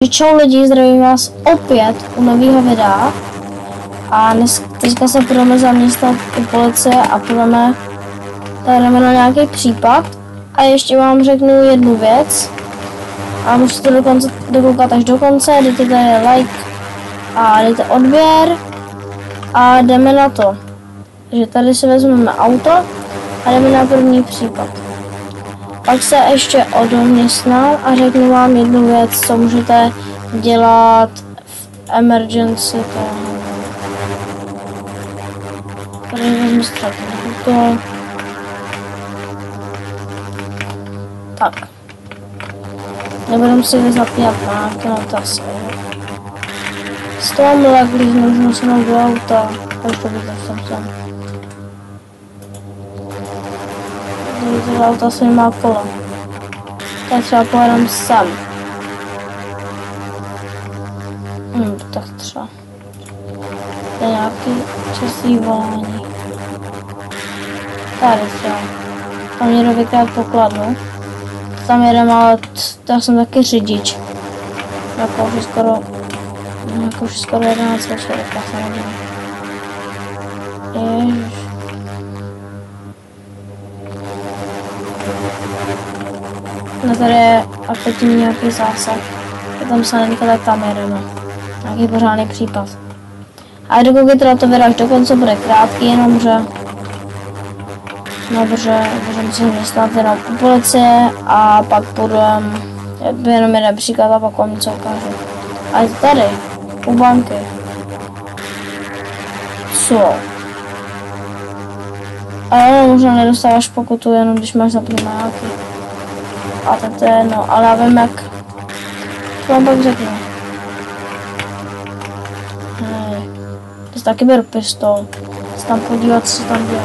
Čau lidi, zdravím vás opět u nového videa a teďka se půjdeme zaměstnat u policie a jdeme na nějaký případ a ještě vám řeknu jednu věc a můžete dokoukat až do konce, dejte tady like a dejte odběr a jdeme na to, že tady si vezmeme auto a jdeme na první případ. Pak se ještě odměstnám a řeknu vám jednu věc, co můžete dělat v emergency. Tady vezmu to. Tak. Nebudeme si zapínat na tasy. Z toho mila, když můžu se do auta, tak to bych tam sem. To auto asi nemá kola. Tak třeba pojedem sem. Tak třeba. To je nějaký časný volání. Tady třeba. Tam někdo vykrát pokladnu. Tam jedem, ale já jsem taky řidič. Jako už skoro 11 večer, tak se nevím. Ježiš. No tady je akutní nějaký zásah. Tam se nenechali kamery, nějaký pořádný případ. A dokud teda to video až do konce bude krátký, jenomže můžeme si dostat jenom u policie a pak půjdeme jenom jeden příklad a pak vám něco ukážu. A je to tady, u banky. Co? Ale možná nedostáváš pokutu, jenom když máš zapnutý nějaký. A tak to je jedno, ale já vím jak. To vám pak řeknu. Hej. To taky beru pistol. Chci tam podívat, co tam dělá.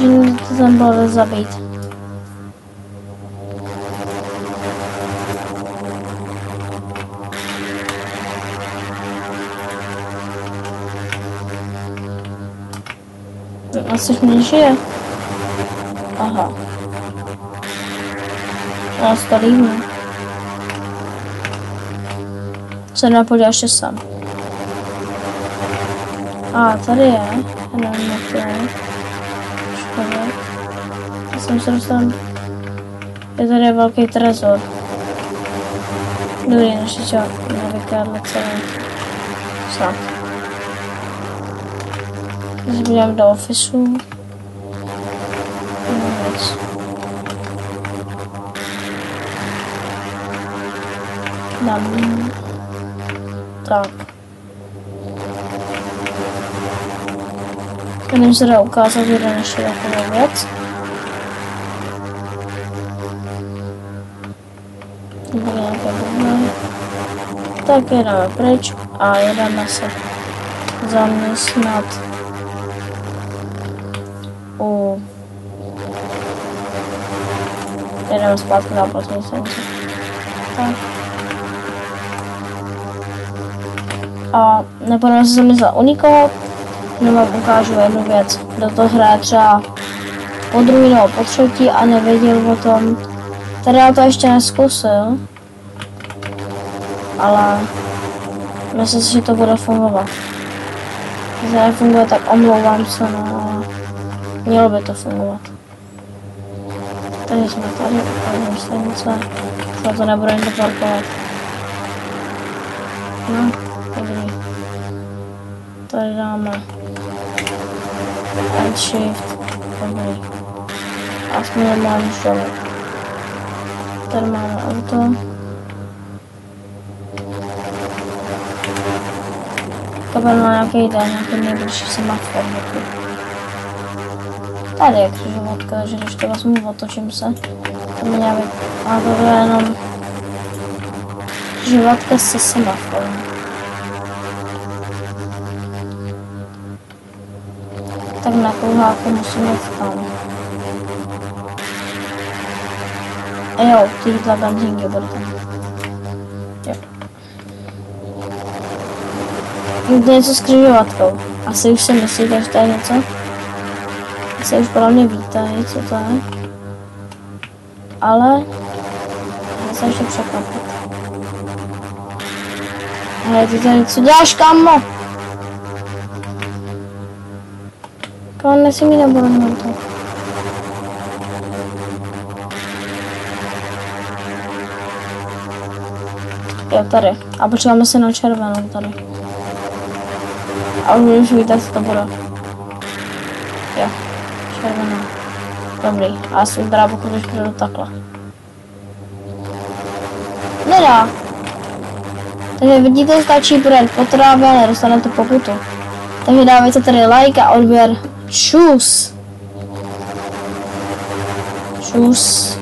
Že to tam bylo zabít. Asi mě žije. Aha. Já se to líbí. Co nepodíváš ještě sem? A tady je. Nevím, jak to je. Škoda. Já jsem se dostal. Je tady velký trezor. Dobrý, než ještě nevykradli celé. Snad. Když budeme do ofisu. Nic. Dám. Tak. Jenom se dá ukázat jeden ještě takovou věc. Tak jedeme pryč a jedeme se zaměstnat jedeme zpátky na poslední stanici. Tak. A nepodám se zamyslet u nikoho, jenom vám ukážu jednu věc. Kdo to hraje třeba po druhý nebo po třetí a nevěděl o tom. Tady já to ještě neskusil, ale myslím si, že to bude fungovat. Když to nefunguje, tak omlouvám se, no, mělo by to fungovat. Takže jsme tady, ukážeme stanice, za to nebudu jen doparkovat. No, dobrý. Tady dáme Alt Shift, dobrý. A jsme normální člověk. Tady máme auto. Kapel má nějaký den, nějaký nejbližší semafor. Tady je křižovatka, takže když to vezmu, otočím se. To mi nějaký... A to je jenom křižovatka se semaforem. Tak na kruháku musím jít tam. Jo, tyhle benzínky budou tam. Jo. něco s křižovatkou. Asi už si myslíte, že to je něco. Asi už podle mě víte, co to je. Ale já se ještě překvapit. Hele, ty tady co děláš, kámo? Kámo, nesmí mi nebudu to. Jo, tady. A počkáme se na červenou tady. A už víte, co to bude. Jo, červená. Dobrý, a já si vybrám, pokud už budu takhle. Nedá. Takže vidíte, stačí projet po trávě, ale nedostanete pokutu. Takže dávejte tady like a odběr. Čus. Čus.